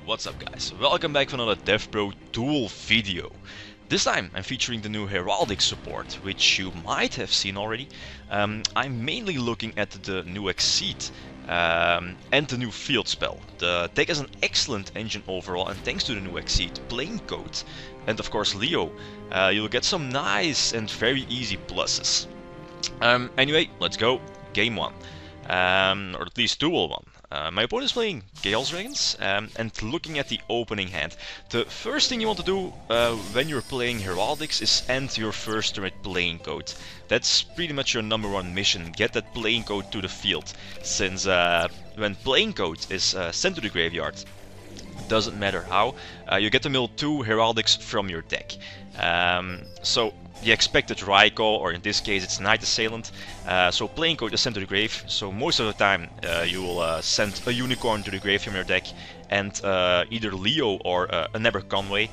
What's up guys, welcome back for another DevPro Duel video. This time I'm featuring the new Heraldic support, which you might have seen already. I'm mainly looking at the new Exceed and the new field spell. The deck has an excellent engine overall, and thanks to the new Exceed, playin code, and of course Leo, you'll get some nice and very easy pluses. Anyway, let's go, game 1. Or at least Duel 1. My opponent is playing Chaos Dragons, and looking at the opening hand. The first thing you want to do when you're playing Heraldics is end your first turn with playin code. That's pretty much your #1 mission, get that playin code to the field, since when playin code is sent to the graveyard, doesn't matter how, you get to mill 2 Heraldics from your deck. So the expected Raikou, or in this case it's Night Assailant, so playin code is sent to the grave, so most of the time you will send a Unicorn to the grave from your deck, and either Leo or a Never Conway,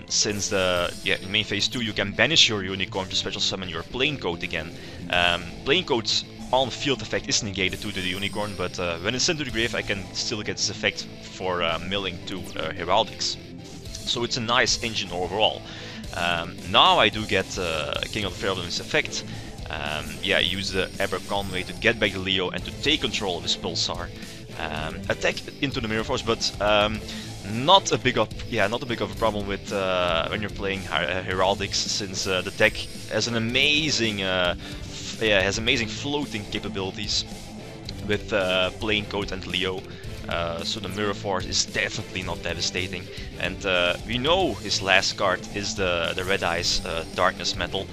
since in main phase 2 you can banish your Unicorn to special summon your playin code again. Playin code's on field effect is negated due to the Unicorn, but when it's sent to the grave I can still get this effect for milling 2 Heraldics. So it's a nice engine overall. Now I do get King of the Fairwinds effect. Use the Ever Conway to get back the Leo and to take control of his Pulsar. Attack into the Mirror Force, but not a big of a problem with when you're playing Heraldics, since the deck has an amazing floating capabilities with playin code and Leo. So the Mirror Force is definitely not devastating, and we know his last card is the Red Eyes Darkness Metal.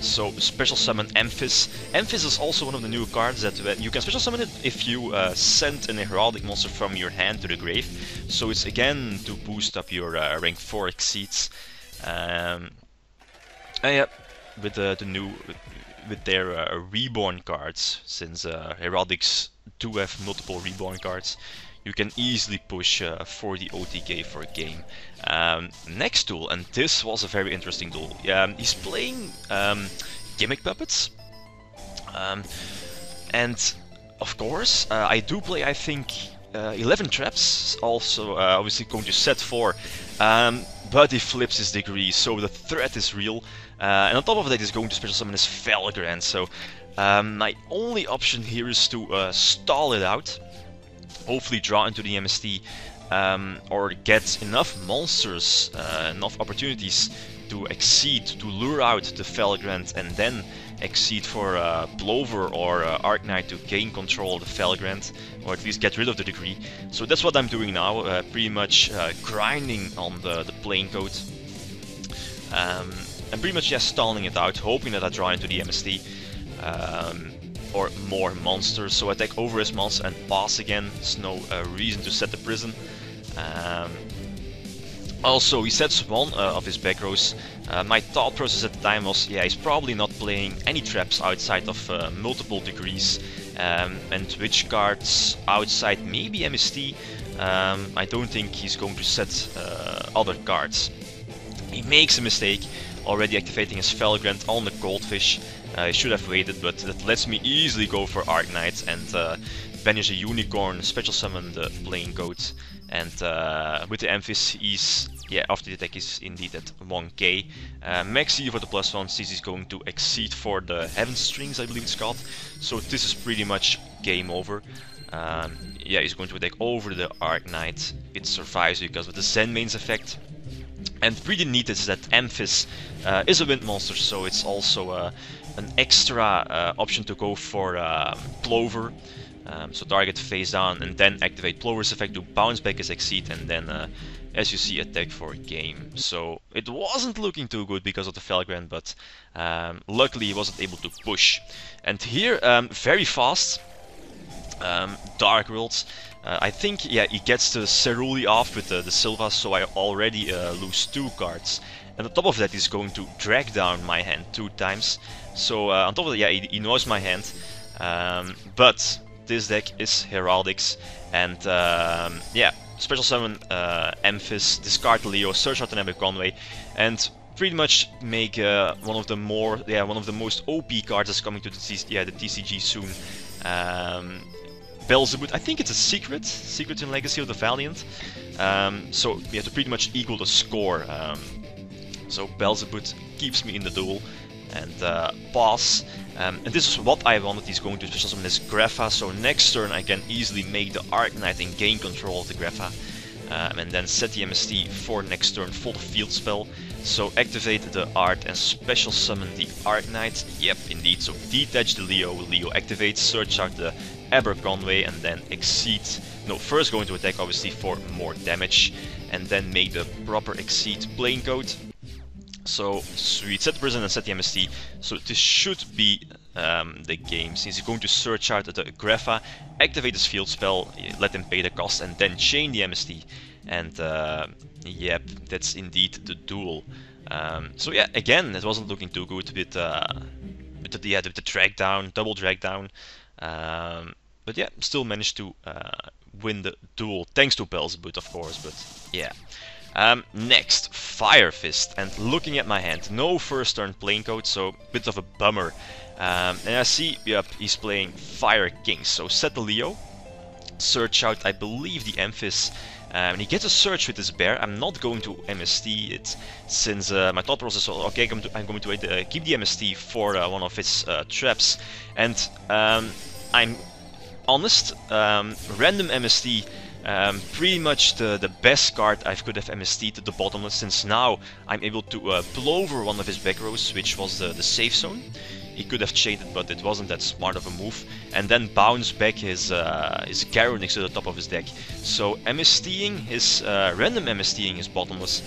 So special summon Emphis. Emphis is also one of the new cards that you can special summon it if you send an Heraldic monster from your hand to the grave. So it's again to boost up your rank 4 Exceeds. With their reborn cards, since Heraldics do have multiple reborn cards, you can easily push 40 OTK for a game. Next duel, and this was a very interesting duel. He's playing Gimmick Puppets, and of course I do play, I think, 11 traps, also obviously going to set 4, but he flips his degree, so the threat is real. And on top of that, he's going to special summon his Felgrand, so my only option here is to stall it out, hopefully draw into the MST, or get enough monsters, enough opportunities to Exceed, to lure out the Felgrand, and then Exceed for Plover or Arknight to gain control of the Felgrand, or at least get rid of the degree. So that's what I'm doing now, pretty much grinding on the playin code. And pretty much just stalling it out, hoping that I draw into the MST or more monsters. So attack over his monster and pass again. There's no reason to set the prison. Also, he sets 1 of his back rows. My thought process at the time was, he's probably not playing any traps outside of multiple degrees. And which cards outside maybe MST. I don't think he's going to set other cards. He makes a mistake, already activating his Felgrand on the Goldfish. I should have waited, but that lets me easily go for Arknight and banish a Unicorn, special summon the playin code, and with the Emphis, he's, after the attack is indeed at 1k. Maxi for the +1, since he's going to Exceed for the Heaven Strings, I believe it's called. So this is pretty much game over. He's going to attack over the Arknight. It survives because of the Zenmane's effect. And pretty neat is that Emphis is a wind monster, so it's also an extra option to go for Plover. So target face down and then activate Plover's effect to bounce back his Exceed, and then as you see, attack for a game. So it wasn't looking too good because of the Felgrand, but luckily he wasn't able to push. And here, very fast, Dark Worlds. I think, he gets the Ceruli off with the Sylva, so I already lose 2 cards. And on top of that, he's going to drag down my hand 2 times. So on top of that, he knows my hand. But this deck is Heraldics, and special summon Emphis, discard Leo, search out an Epic Conway, and pretty much make one of the most OP cards that's coming to the TCG soon. Belzebut. I think it's a secret in Legacy of the Valiant. So we have to pretty much equal the score. So Belzebut keeps me in the duel, and Boss. And this is what I wanted. He's going to special summon this Greffa, so next turn I can easily make the Arknight and gain control of the Greffa. And then set the MST for next turn for the field spell. So activate the art and special summon the Arknight. Yep, indeed. So detach the Leo. Leo activates, search out the Aberconway, and then exceed. No, first go into attack obviously for more damage, and then make the proper exceed plain code. So sweet, set the prison and set the MST. So this should be the game, since he's going to search out the Greffa, activate his field spell, let him pay the cost, and then chain the MST. And yep, that's indeed the duel. So yeah, again, it wasn't looking too good with the drag down, double drag down. But yeah, still managed to win the duel, thanks to Belzebut, of course. But yeah. Next, Fire Fist, and looking at my hand, no first turn plain code, so bit of a bummer. And I see, yep, he's playing Fire King, so set the Leo, search out, I believe, the Emphis, and he gets a search with his bear. I'm not going to MST it, since my thought process was, okay, I'm going to keep the MST for one of his traps, and I'm honest, random MST, pretty much the best card I could have MST'd to the bottomless, since now I'm able to plover one of his back rows, which was the safe zone. He could have chained it, but it wasn't that smart of a move, and then bounce back his Garou next to the top of his deck. So MSTing his random MSTing his bottomless,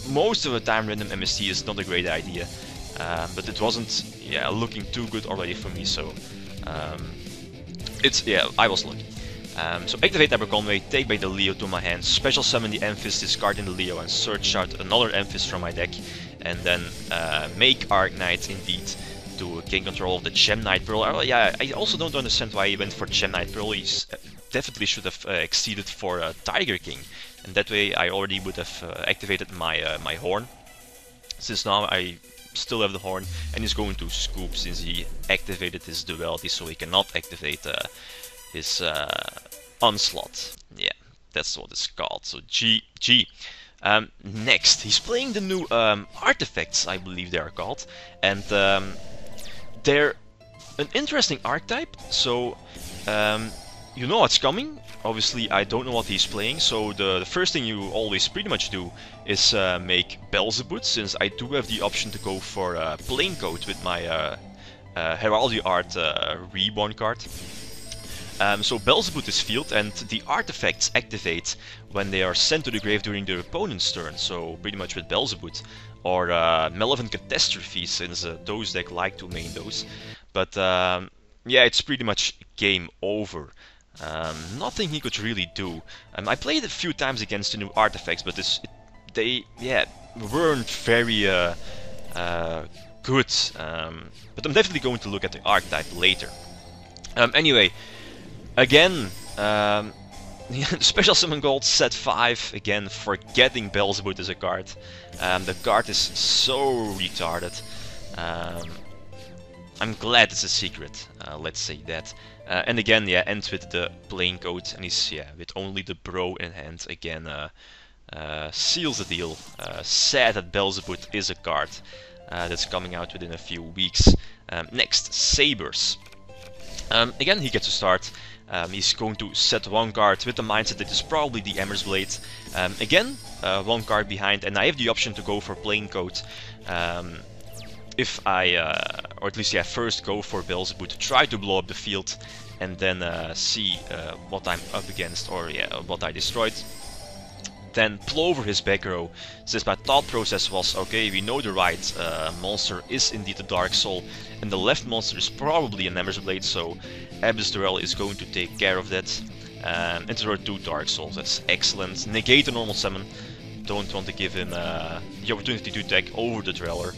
most of the time random MST is not a great idea, but it wasn't looking too good already for me. So I was lucky. So activate Aberconway, take back the Leo to my hand, special summon the Emphis, discard in the Leo, and search out another Emphis from my deck, and then make Arknight indeed to gain control of the Gem Knight Pearl. I also don't understand why he went for Gem Knight Pearl. He definitely should have exceeded for Tiger King, and that way I already would have activated my my Horn. Since now I still have the Horn, and he's going to scoop since he activated his duality, so he cannot activate his Onslaught. Yeah, that's what it's called. So GG. Next, he's playing the new artifacts, I believe they are called, and they're an interesting archetype. So you know what's coming. Obviously, I don't know what he's playing. So the first thing you always pretty much do is make Belzebut, since I do have the option to go for plain code with my Heraldic Art Reborn card. So Belzebut is field, and the artifacts activate when they are sent to the grave during their opponent's turn. So pretty much with Belzebut, or Malevolent Catastrophe, since those decks like to main those. But yeah, it's pretty much game over. Nothing he could really do. I played a few times against the new artifacts, but they weren't very good. But I'm definitely going to look at the archetype later. Anyway. Again, Special Summon Gold set 5, again forgetting Belzebut as a card. The card is so retarded. I'm glad it's a secret, let's say that. And again, yeah, ends with the plain code, and he's, with only the bro in hand, again, seals the deal. Sad that Belzebut is a card that's coming out within a few weeks. Next, Sabers. Again, he gets to start. He's going to set one card with the mindset that is probably the Ember's Blade. Again, one card behind, and I have the option to go for plain code. If I, or at least first go for Belzebut to try to blow up the field, and then see what I'm up against, or what I destroyed. Then plover his back row, since my thought process was, okay, we know the right monster is indeed the Dark Soul, and the left monster is probably an Ember's Blade, so Abyss Duel is going to take care of that. And there are 2 Dark Souls, that's excellent. Negate the normal summon, don't want to give him the opportunity to attack over the Dweller.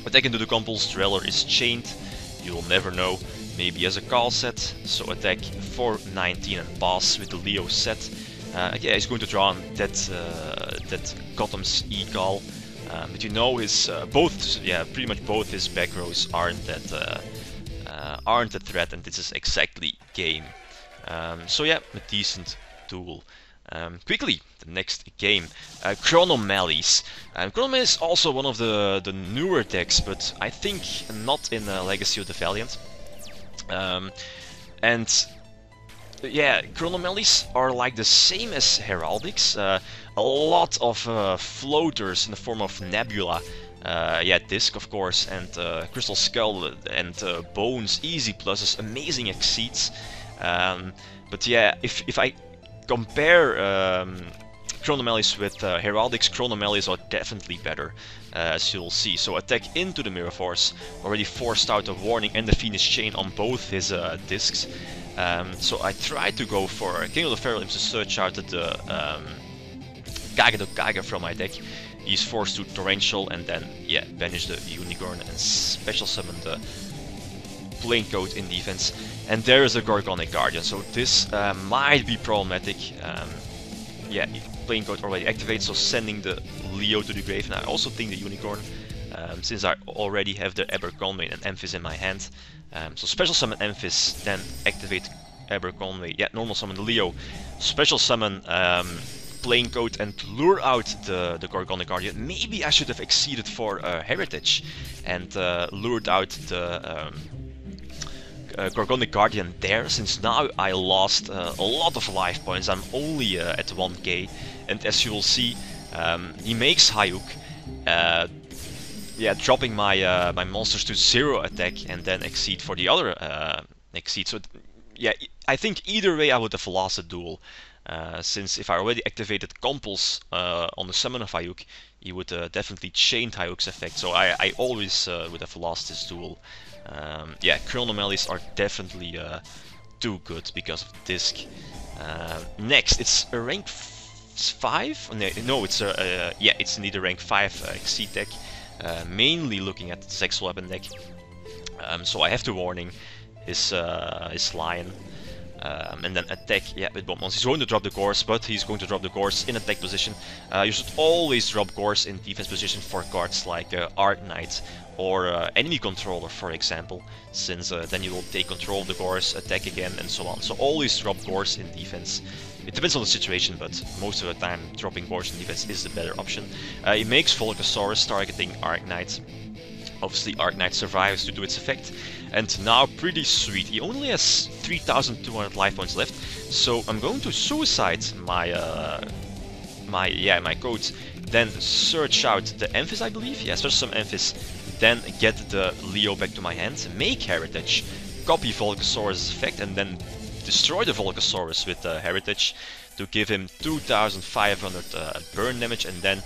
Attack into the Compulse, Dweller is chained, you will never know, maybe as a call set, so attack for 19 and pass with the Leo set. Yeah, he's going to draw on that Gotham's E-Call, but you know his pretty much both his back rows aren't that aren't a threat, and this is exactly game. So yeah, a decent duel. Quickly, the next game, Chronomalies. Chronomalies is also one of the newer decks, but I think not in Legacy of the Valiant. And yeah, Chronomalies are like the same as Heraldics. A lot of floaters in the form of Nebula. Yeah, Disc of course, and Crystal Skull and Bones, easy pluses, amazing exceeds. But yeah, if I compare Chronomalies with Heraldics, Chronomalies are definitely better, as you'll see. So attack into the Mirror Force, already forced out a warning and the Phoenix Chain on both his discs. So I tried to go for King of the Feral Imps to search out the Kage no Kage from my deck. He's forced to Torrential and then, yeah, banish the Unicorn and special summon the Plain-Coat in defense. And there is a Gorgonic Guardian, so this might be problematic. Yeah, Plain-Coat already activates, so sending the Leo to the grave. And I also think the Unicorn, since I already have the Aberconway and Emphys in my hand. So special summon Emphys, then activate Aberconway. Yeah, normal summon the Leo, special summon Plain-Coat and lure out the Gorgonic Guardian. Maybe I should have exceeded for Heritage and lured out the Gorgonic Guardian there, since now I lost a lot of life points. I'm only at 1k, and as you will see, he makes Hayuk, yeah, dropping my my monsters to 0 attack and then exceed for the other exceed. So yeah, I think either way I would have lost the duel. Since if I already activated Compulse on the summon of Hayuk, he would definitely chain Hayuk's effect, so I always would have lost this duel. Yeah, Chronomalies are definitely too good because of Disc. Next, it's a rank 5? No, it's a yeah, it's indeed a rank 5 Exceed deck, mainly looking at the Sexual Weapon deck. So I have to warning his Lion. And then attack, yeah, with Bombs. He's going to drop the Gorse, but he's going to drop the Gorse in attack position. You should always drop Gorse in defense position for cards like Art Knight or Enemy Controller, for example, since then you will take control of the Gorse, attack again, and so on. So always drop Gorse in defense. It depends on the situation, but most of the time dropping Gorse in defense is the better option. It makes Volcasaurus targeting Arc Knight. Obviously Arc Knight survives to do its effect, and now pretty sweet, he only has 3200 life points left, so I'm going to suicide my my code, then search out the Emphys, I believe, yeah, search some Emphys, then get the Leo back to my hand, make Heritage, copy Volcasaurus' effect, and then destroy the Volcasaurus with Heritage to give him 2500 burn damage, and then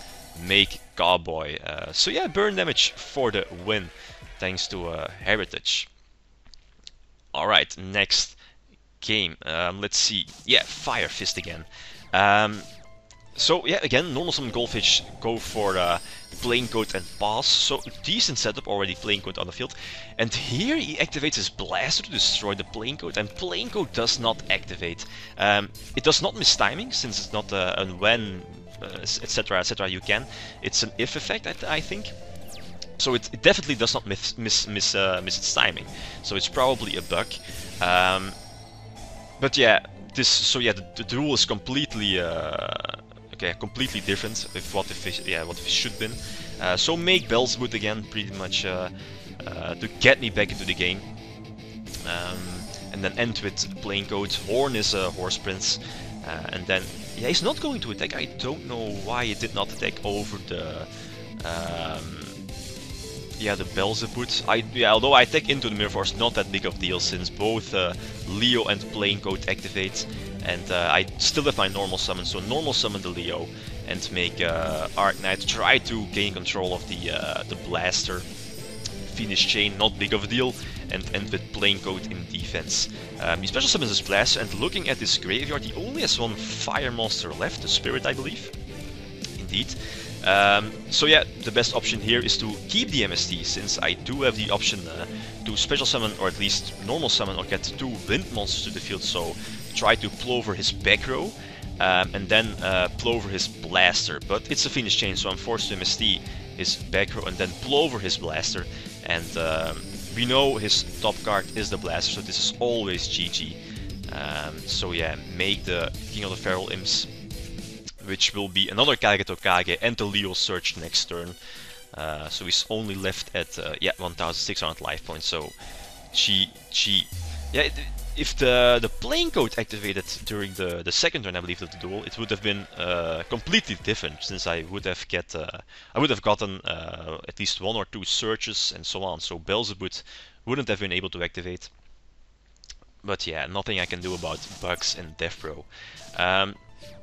make Cowboy. So yeah, burn damage for the win, thanks to Heritage. Alright, next game. Let's see. Yeah, Fire Fist again. So yeah, again, normal summon Goldfish, go for Plain-Coat and Pass. So decent setup already, Plain-Coat on the field. And here he activates his Blaster to destroy the Plain-Coat, and Plain-Coat does not activate. It does not miss timing, since it's not a when, etc, etc, you can. It's an if effect, I think. So it definitely does not miss its timing. So it's probably a bug. But yeah, the duel is completely completely different with what it should been. So make Belzwood again, pretty much to get me back into the game. And then end with Plain-Coat. Horn is a Horse Prince, and then yeah, he's not going to attack. I don't know why he did not attack over the the Belzebut. Although I attack into the Mirror Force, not that big of a deal, since both Leo and Plain-Coat activate, and I still have my normal summon, so normal summon the Leo and make Arc Knight try to gain control of the Blaster. Phoenix Chain, not big of a deal, and end with Plain-Coat in defense. He special summons his Blaster, and looking at his graveyard, he only has one fire monster left, the Spirit, I believe. Indeed. So yeah, the best option here is to keep the MST, since I do have the option to special summon, or at least normal summon, or get 2 wind monsters to the field, so try to Plover his back row, and then Plover his Blaster. But it's a Phoenix Chain, so I'm forced to MST his back row and then Plover his Blaster, and we know his top card is the Blaster, so this is always GG. So yeah, make the King of the Feral Imps, which will be another Kage Tokage and the Leo Surge next turn. So he's only left at yeah, 1600 life points, so GG. Yeah, if the playing code activated during the second turn, I believe, of the duel, it would have been completely different, since I would have gotten at least 1 or 2 searches and so on. So Belzebub wouldn't have been able to activate. But yeah, nothing I can do about bugs in DevPro.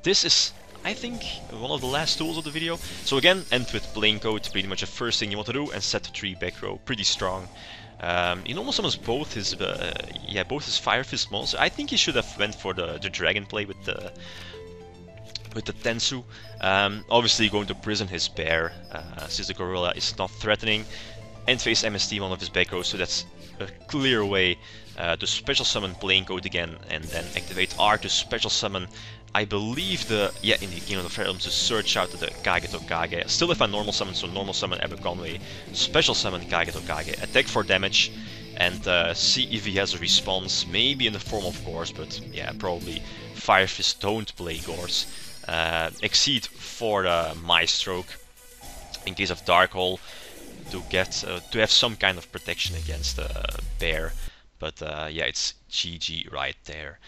This is, I think, one of the last tools of the video. So again, end with playing code, pretty much the first thing you want to do, and set to 3 back row, pretty strong. He normal summons both his Fire Fist monsters. I think he should have went for the dragon play with the Tensu. Obviously going to prison his bear, since the gorilla is not threatening. End phase MST one of his back rows, so that's a clear way to special summon playing code again, and then activate R to special summon, I believe, in the King of the Feral Imps, to search out the Kage Tokage. Still have a normal summon, so normal summon Aberconway, special summon Kage Tokage, attack for damage, and see if he has a response, maybe in the form of Gores, but yeah, probably Fire Fist don't play Gores. Exceed for My Stroke, in case of Dark Hole, to get to have some kind of protection against Bear. But yeah, it's GG right there.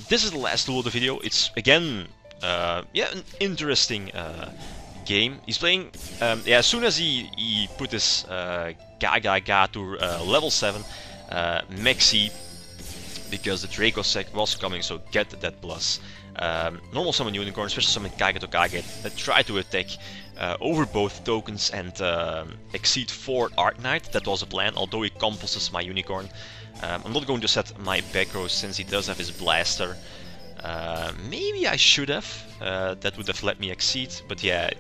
This is the last tool of the video. It's again, yeah, an interesting game. He's playing, yeah, as soon as he put his Gaga to level 7, Maxi, because the Dracossack was coming, so get that plus. Normal summon Unicorn, special summon Kage Tokage, try to attack over both tokens and exceed 4 Arknight. That was a plan, although he compulses my Unicorn. I'm not going to set my back row since he does have his Blaster. Maybe I should have. That would have let me exceed, but yeah, it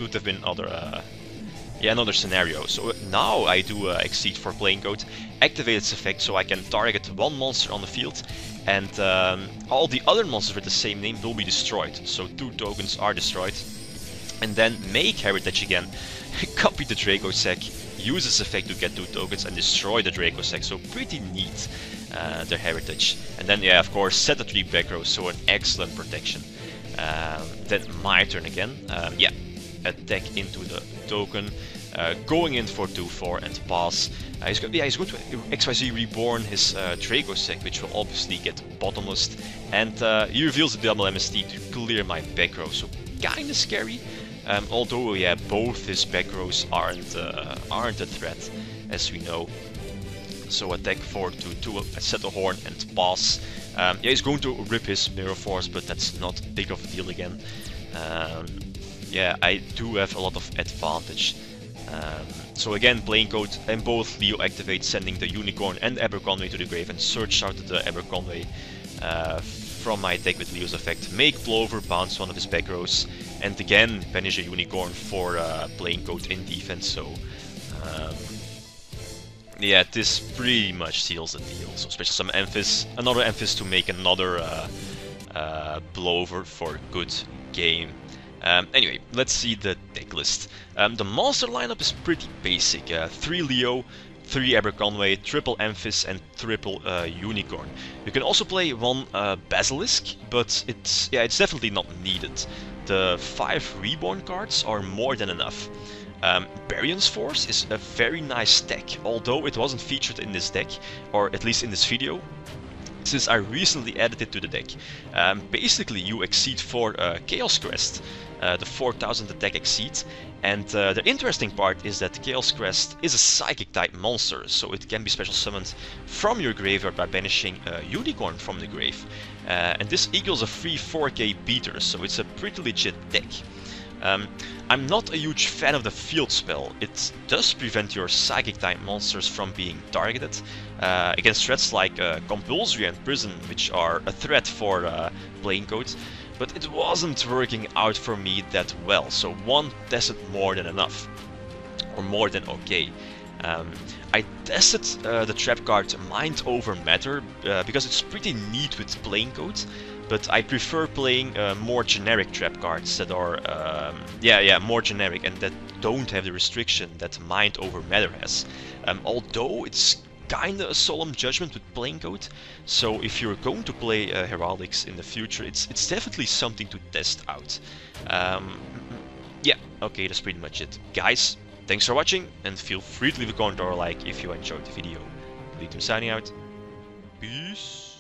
would have been another scenario. So now I do exceed for playing code, activate its effect so I can target 1 monster on the field, and all the other monsters with the same name will be destroyed. So 2 tokens are destroyed. And then make Heritage again, copy the Dracossack, use this effect to get 2 tokens and destroy the Dracossack, so pretty neat, their Heritage. And then, yeah, of course, set the 3 back rows, so an excellent protection. Then my turn again, yeah, attack into the token, going in for 2-4 and pass. He's going to XYZ Reborn his Dracossack, which will obviously get bottomless, and he reveals the double MST to clear my back row, so kinda scary. Although, yeah, both his back rows aren't a threat, as we know. So attack for to set a horn and pass. Yeah, he's going to rip his Mirror Force, but that's not big of a deal again. Yeah, I do have a lot of advantage. So again, playing code, and both Leo activate, sending the Unicorn and Aberconway to the grave, and search out the Aberconway from my deck with Leo's effect. Make Plover bounce one of his back rows, and again banish a Unicorn for playing code in defense. So yeah, this pretty much seals the deal. So special summon Emphys, another Emphys to make another Plover for good game. Anyway, let's see the deck list. The monster lineup is pretty basic. 3 Leo, 3 Aberconway, triple Emphys, and triple Unicorn. You can also play 1 Basilisk, but it's definitely not needed. The 5 Reborn cards are more than enough. Barion's Force is a very nice deck, although it wasn't featured in this deck, or at least in this video, since I recently added it to the deck. Basically, you exceed for Chaos Crest, the 4000 attack exceed, and the interesting part is that Chaos Crest is a Psychic type monster, so it can be special summoned from your graveyard by banishing a Unicorn from the grave. And this equals a free 4k beater, so it's a pretty legit deck. I'm not a huge fan of the field spell. It does prevent your Psychic type monsters from being targeted against threats like Compulsory and Prison, which are a threat for playing code, but it wasn't working out for me that well, so 1 tested more than enough, or more than okay. I tested the trap card Mind Over Matter because it's pretty neat with playing code, but I prefer playing more generic trap cards that are more generic and that don't have the restriction that Mind over Matter has. Although it's kinda a solemn judgment with playing code, so if you're going to play Heraldics in the future, it's definitely something to test out. Yeah, okay, that's pretty much it. Guys, thanks for watching, and feel free to leave a comment or a like if you enjoyed the video. Victim signing out. Peace.